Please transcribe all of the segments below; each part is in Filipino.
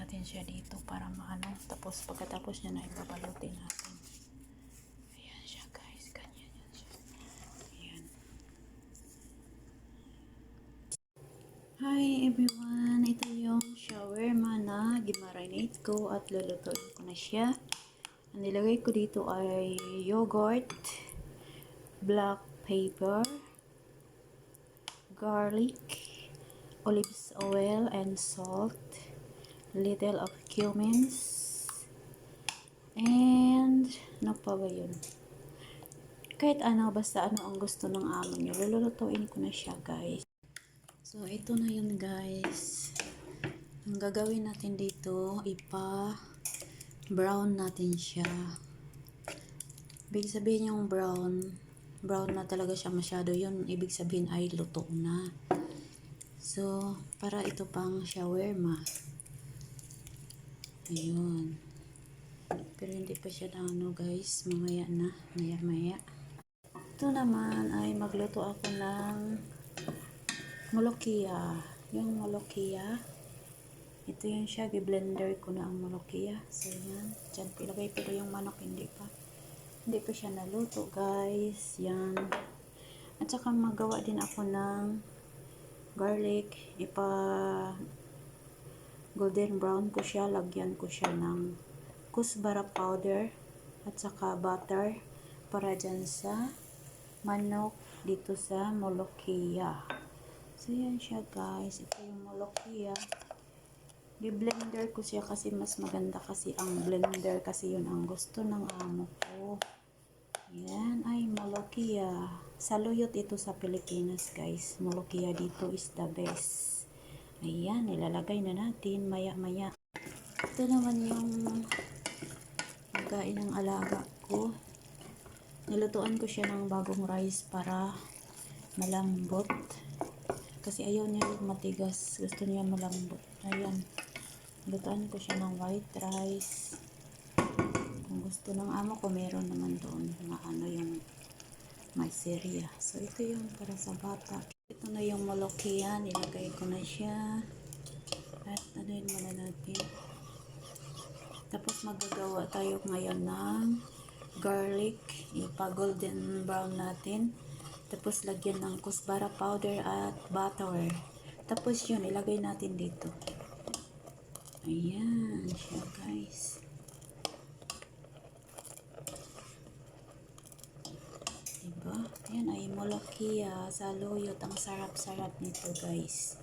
natin siya dito para maano. Tapos pagkatapos niya na ibabalutin natin. Ayan siya guys. Ganyan yan siya. Ayan. Hi everyone. Ito yung shawarma na gimarinate ko at lulutuin ko na siya. Ang nilagay ko dito ay yogurt, black pepper, garlic, olive oil and salt, little of cumin, and ano pa ba yun? Kahit ano, basta ano ang gusto ng amo nyo, lulutuin ko na siya guys. So ito na yun guys. Ang gagawin natin dito, brown natin siya. Ibig sabihin yung brown na talaga siya masyado, yun ibig sabihin ay luto na. So para ito pang shawarma. Ayun. Pero hindi pa siya na ano guys, mamaya na, maya. Ito naman ay magluto ako ng molokia. Yung molokia, ito yun siya, i-blender ko na ang molokia. So yan, dyan pilagay, pero yung manok hindi pa siya naluto guys. Yan. At saka magawa din ako ng garlic. Golden brown ko siya, lagyan ko siya ng kusbara powder at saka butter para dyan sa manok dito sa molokia. So yan siya guys, ito yung molokia. I-blender ko siya kasi mas maganda kasi ang blender, kasi yun ang gusto ng amo ko. Yan ay molokia. Saluyot ito sa Pilipinas guys. Molokia dito is the best. Ayan, ilalagay na natin maya. Ito naman yung pagkain ng alaga ko. Nilutuan ko siya ng bagong rice para malambot. Kasi ayaw niya matigas. Gusto niya malambot. Ayan. Nilutuan ko siya ng white rice. Kung gusto ng amo ko, meron naman doon na ano yung miseria. So ito yung para sa bata. Ito na yung molokia. Nilagay ko na siya. At anuin muna natin. Tapos magagawa tayo ngayon ng garlic. Ipa-golden brown natin. Tapos lagyan ng kusbara powder at butter. Tapos yun, ilagay natin dito. Ayan siya guys. Diba? Ayan ay molokia. Saluyot. Ang sarap-sarap nito guys.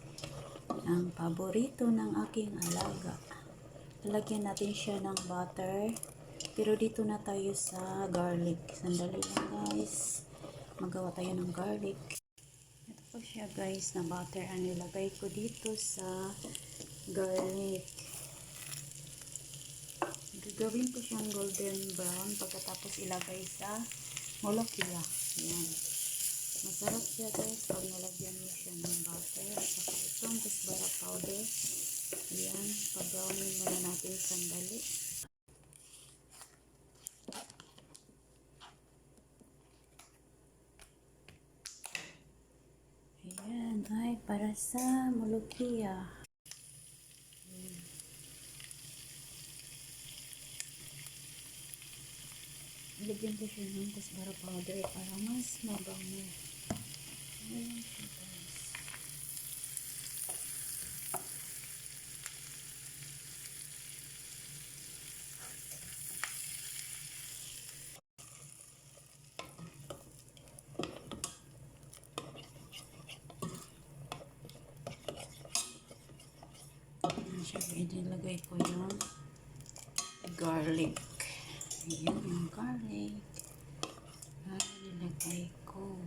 Ang paborito ng aking alaga. Lalagyan natin siya ng butter. Pero dito na tayo sa garlic. Sandali lang guys. Magawa tayo ng garlic. Ito po siya guys na butter. Ang nilagay ko dito sa garlic. Gagawin ko siyang golden brown pagkatapos ilagay sa molokia. Ayan. Masarap siya guys pag nalagyan mo siya ng butter at saka itong kusbara powder. Ayan. Pag-brownin muna natin sandali. Ayan ay para sa molokia. Lagyan ko siya ng kusbara powder para mas mabango. Ayan siya guys. Ayan siya. Ilagay ko yung garlic. Ayan yung garlic. Nilagay ko.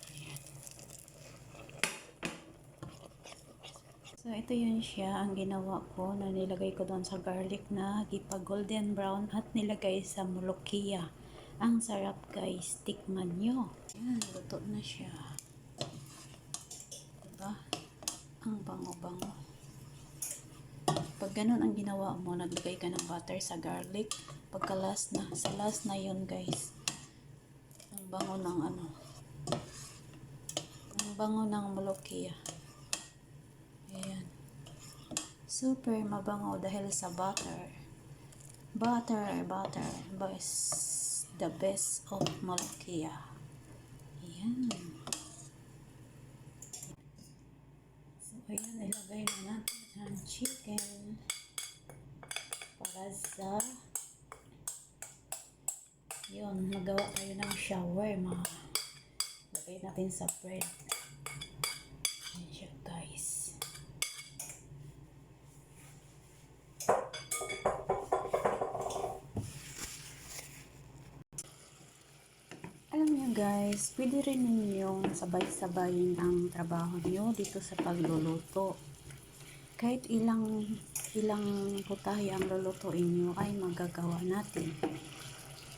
Ayan. So ito yun siya ang ginawa ko na nilagay ko doon sa garlic na gipa golden brown at nilagay sa molokia. Ang sarap guys. Tikman nyo. Ayan, luto na siya. Diba? Ang bango-bango. Pag ganun ang ginawa mo, naglagay ka ng butter sa garlic. Pagka last na, sa last na yun guys. Ang bango ng ano. bango ng Molokia. Ayan. Super mabango dahil sa butter. Butter is the best of Molokia. Ayan. So, ayan, ilagay na natin ang chicken para sa yun, magawa tayo ng shawarma. Lagay natin sa bread. Ayan siya, guys. Alam niyo guys, pwede rin ninyong sabay-sabayin ang trabaho niyo dito sa pagluluto. Kahit ilang putahe ang lulutuin niyo ay magagawa natin.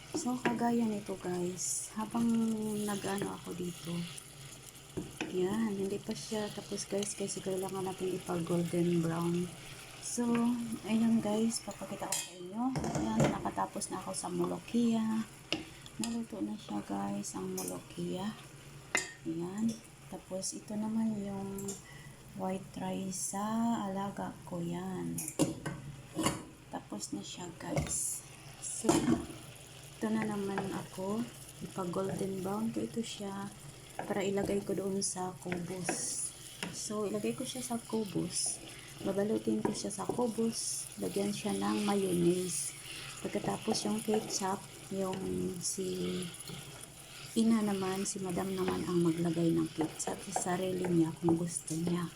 So, kagaya nito guys, habang nag-ano ako dito, yan, hindi pa siya tapos guys, kasi kailangan natin ipag-golden brown. So, ayun guys, papakita ko sa inyo. Ayan, nakatapos na ako sa Molokia. Naluto na siya guys, ang Molokia. Ayan. Tapos, ito naman yung white rice sa alaga ko yan. Tapos na siya guys. So, ito na naman ako. Ipag-golden brown ko ito siya para ilagay ko doon sa kubos. So, ilagay ko siya sa kubos. Babalutin ko siya sa kubos. Lagyan siya ng mayonnaise. Pagkatapos yung ketchup, yung si ina naman, si madam naman ang maglagay ng ketchup sa sarili niya kung gusto niya.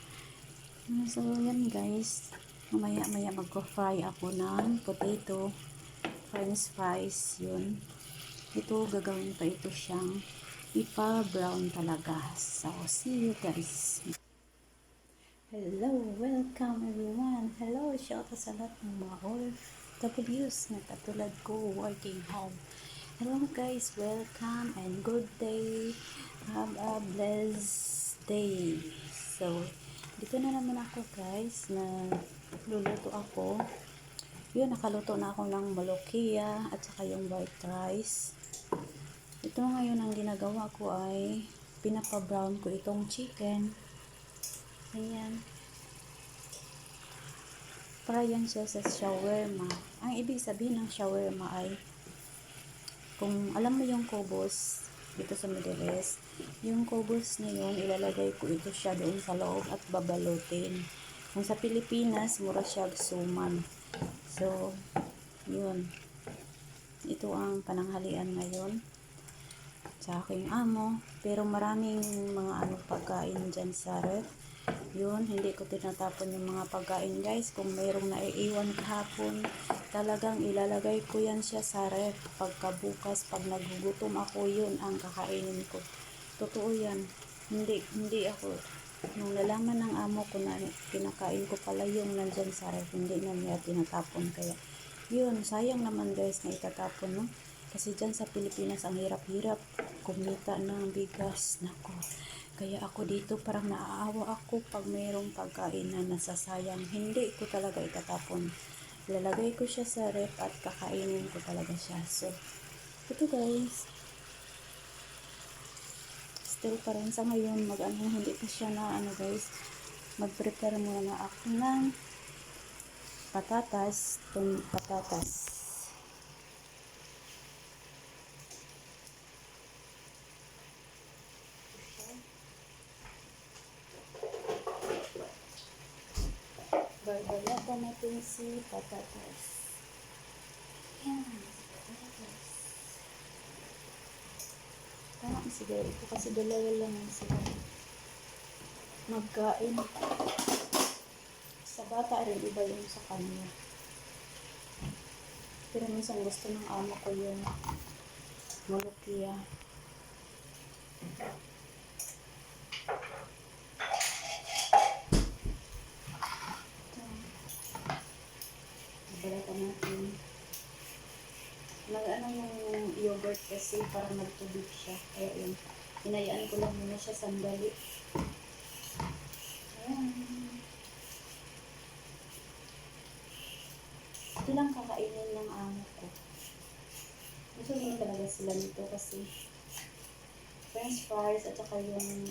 So, yan guys. Mamaya magko-fry ako ng potato, french fries, yun. Ito, gagawin pa ito siyang ipa-brown talaga. So, see you guys. Hello, welcome everyone. Hello, shout out sa lahat ng mga OFWs na katulad ko, working home. Hello guys, welcome and good day. Have a blessed day. So, dito na naman ako guys, na luluto ako. Yun, nakaluto na ako ng Molokia at saka yung white rice. Ito ngayon ang ginagawa ko ay pinapa-brown ko itong chicken. Ayan. Para yan siya sa shawarma. Ang ibig sabihin ng shawarma ay, kung alam mo yung kubos dito sa Middle East, yung kubos na yun, ilalagay ko ito siya doon sa loob at babalutin. Kung sa Pilipinas, mura siya suman. So, yun. Ito ang pananghalian ngayon sa aking amo. Pero maraming mga pagkain dyan sa ref. Yun, hindi ko tinatapon yung mga pagkain guys. Kung mayroong naiiwan kahapon, talagang ilalagay ko yan siya sa ref. Pagkabukas, pag nagugutom ako, yun ang kakainin ko. Totoo yan. Hindi ako, nung nalaman ng amo ko na kinakain ko pala yung nandyan sa ref, hindi na niya tinatapon. Kaya yun, sayang naman guys na itatapon, no? Kasi dyan sa Pilipinas, ang hirap-hirap kumita ng bigas. Nako, kaya ako dito parang naaawa ako pag mayroong pagkain na nasasayang. Hindi ko talaga itatapon. Lalagay ko siya sa ref at kakainin ko talaga siya. So, ito guys, still pa rin sa ngayon, hindi pa siya na guys, mag-prepare muna na ako ng patatas. Barbalatan natin si patatas. Yan, patatas. Tama siguro ito kasi dalawa lang sila magkain. Sa bata rin iba yung sa kanya. Pero minsan gusto ng amo ko yung Molokia. Balatan natin. Nag-ano yung yogurt kasi para magtubig siya. Kaya yun, hinayaan ko lang muna siya sandali. Ayan. Ito lang kakainin ng amo ko. Gusto rin talaga sila nito kasi french fries at saka yung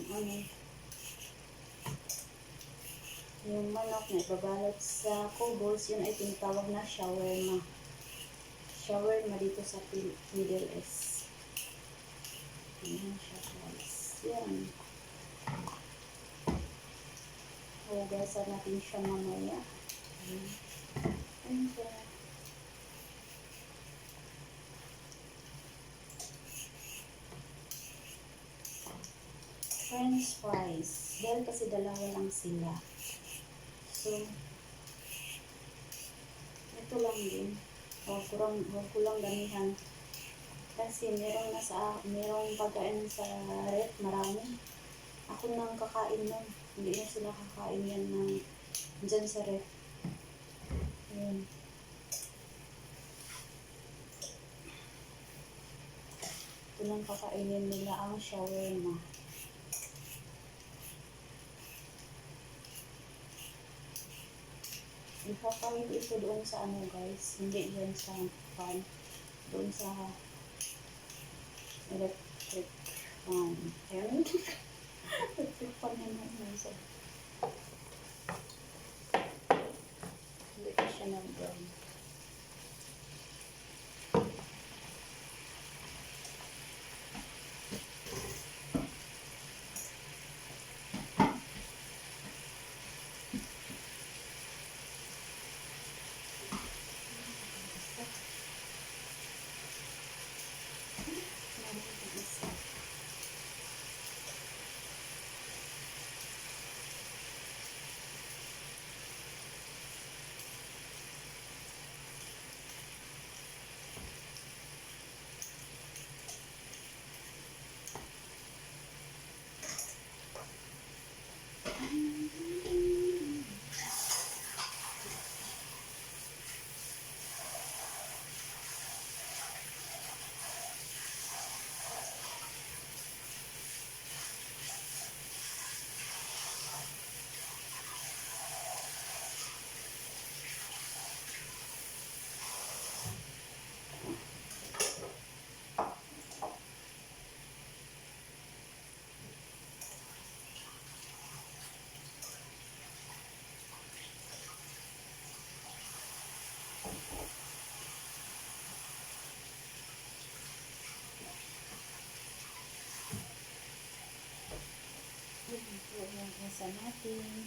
Yung manok na ibabalot sa cubos, yun ay tinatawag na shawarma. Shawarma dito sa Middle East. Ayan siya guys. Yan. Hugasan natin siya mamaya. Ayan siya. French fries. Dahil kasi dalawa lang sila. So, ito lang din. Huwag ko lang damihan. Kasi merong pagkain sa ref, marami. Ako nang kakain nun. Hindi na sila kakain yan dyan sa ref. Ayan. Ito lang kakainin nila ang shawarma. Ipapahid ito doon sa ano guys, hindi dyan sa fan, doon sa electric fan. Ayan. Electric fan naman nasa. Hindi ko siya nag-brown. Ito yung isa natin.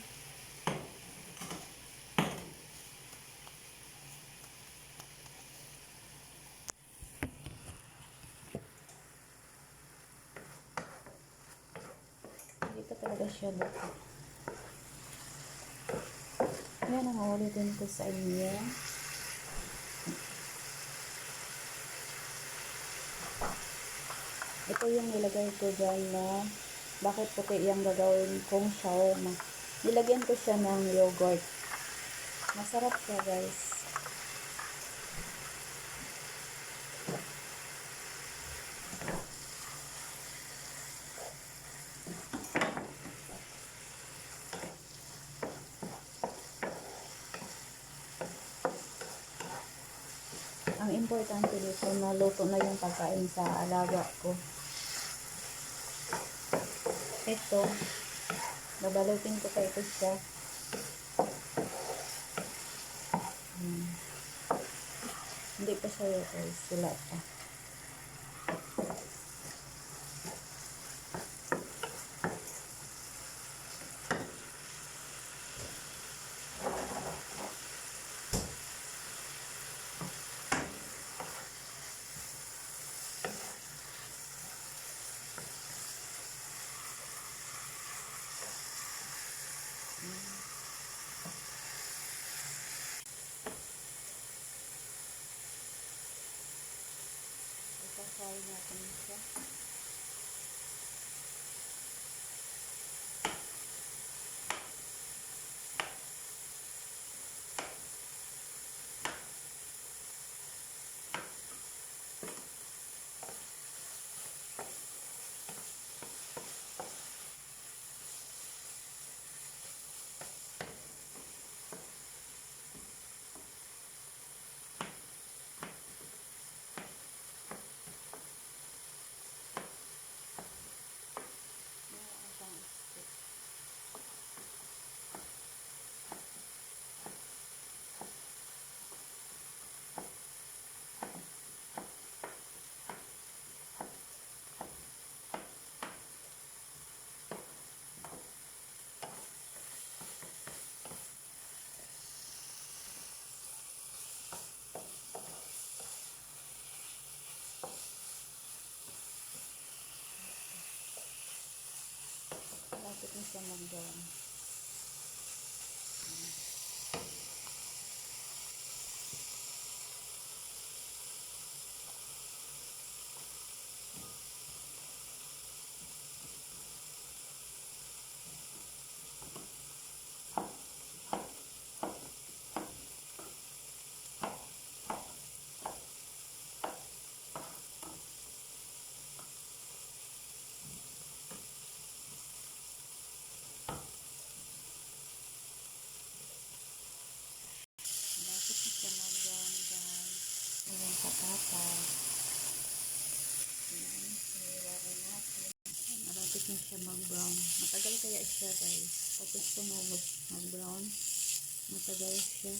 Dito talaga siya dito. Yan ang ulitin ko sa inyo. Ito yung nilagay ko dyan na bakit puti yung gagawin kong shawarma. Nilagyan ko siya ng yogurt. Masarap siya guys. Ang importante dito, naluto na yung pagkain sa alaga ko. Ito, babalutin ko pa ito siya. Hindi pa siya guys, wala pa. Ipasay natin siya. Malapit na siya mag-brown. Malapit na siya mag-brown, guys. Ayan, patatas. Ayan, hiwain natin. Malapit na siya mag-brown. Matagal kaya siya, guys. Tapos tumubos mag-brown. Matagal siya.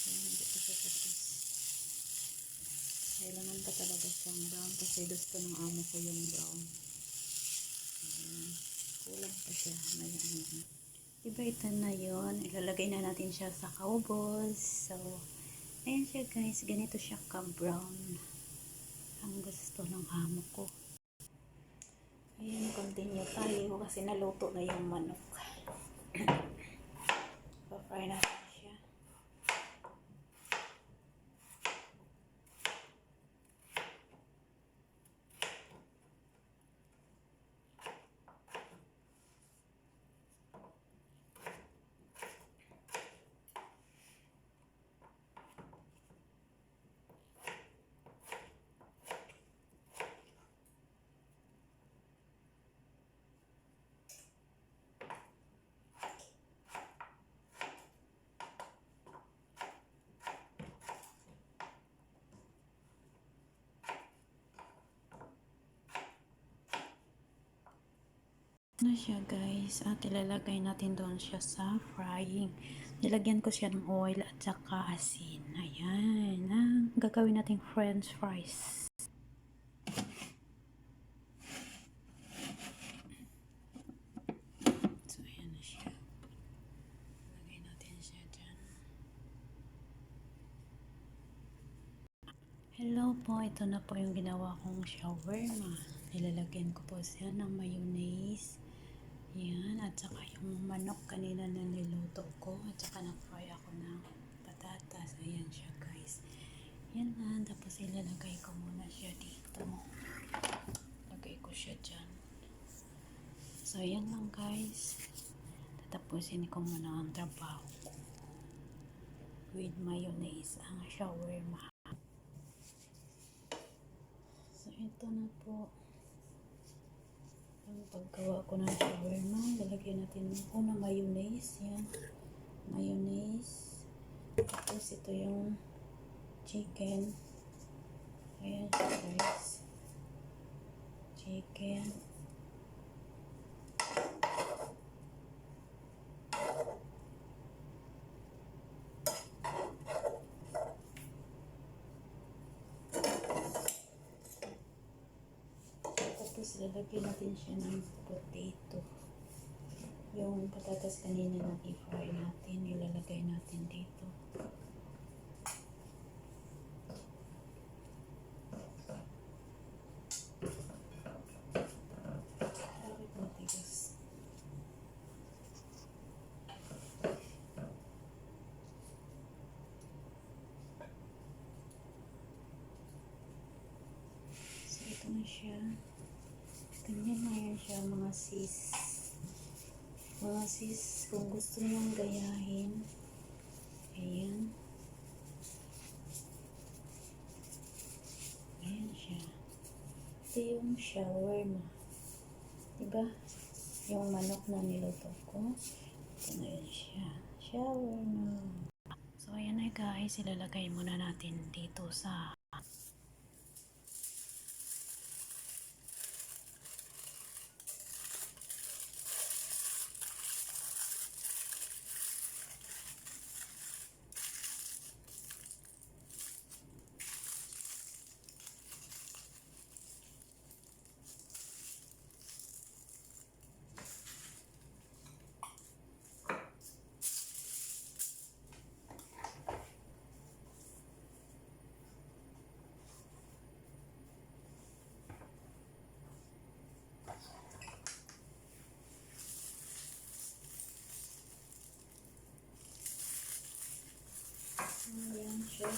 Ayan, hindi pa siya tapos. Kailangan pa talaga siyang brown kasi gusto ng amo ko yung brown. Ayan. Kulang pa siya. Ayan. Diba ito na yun? Ilalagay na natin siya sa kaubos. So, ayan siya guys. Ganito siya ka-brown. Ang gusto ng amo ko. Ayan, continue tayo kasi naluto na yung manok. Pa-fry natin siya. Na siya guys at ilalagay natin doon siya sa frying. Nilagyan ko siya ng oil at saka asin. Ayan, gagawin natin french fries. So ayan na siya. Lagay natin siya dyan. Hello po, ito na po yung ginawa kong shawarma. Nilalagyan ko po siya ng mayonnaise. Yan, at saka yung manok kanina na niluto ko, at saka na-fry ako ng patatas. Ayan siya guys. Yan na, tapos ilalagay ko muna siya dito. Lagay ko siya dyan. So yan lang guys. Tatapusin ko muna ang trabaho ko. With mayonnaise, ang shawarma. So ito na po. Ang paggawa ko ng shawarma, lalagyan natin una mayonnaise, yan, mayonnaise, tapos ito yung chicken, ayan siya guys, chicken, tapos lalagyan natin siya ng potato. Yung patatas kanina na i-fry natin, ilalagay natin dito. Bakit matigas? So ito na siya. Ganyan na yan siya mga sis. Mga sis, kung gusto nyong gayahin, ayan. Ayan siya. Ito yung shawarma. Diba? Yung manok na niluto ko. Ito na yun siya. Shawarma. So ayan na guys, ilalagay muna natin dito sa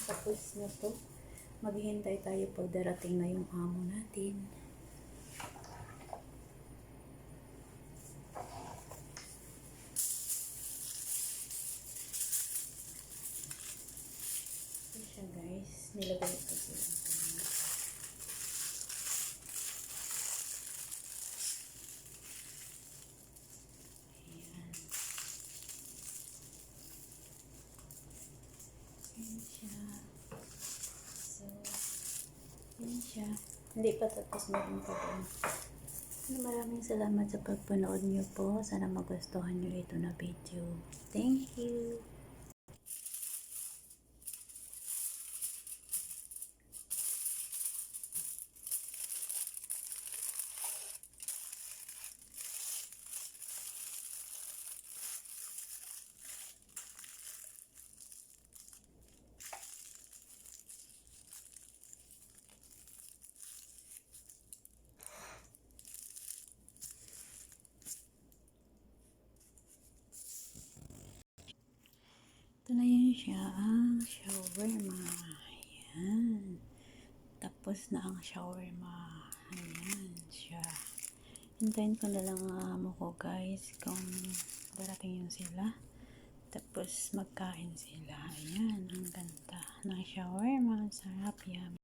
tapos na to. Maghihintay tayo pag darating na yung amo natin. Ito siya guys, nilagay ko sila. Ayan. Ayan siya. So, ayan siya. Hindi pa tapos, meron pa doon. Maraming salamat sa pagpanood niyo po. Sana magustuhan niyo ito na video. Thank you. Ito na yan siya, ang shawarma. Ayan. Tapos na ang shawarma. Ayan siya. Hintayin ko na lang ang amo ko guys kung darating yun sila. Tapos magkain sila. Ayan, ang ganda ng shawarma. Sarap, yummy.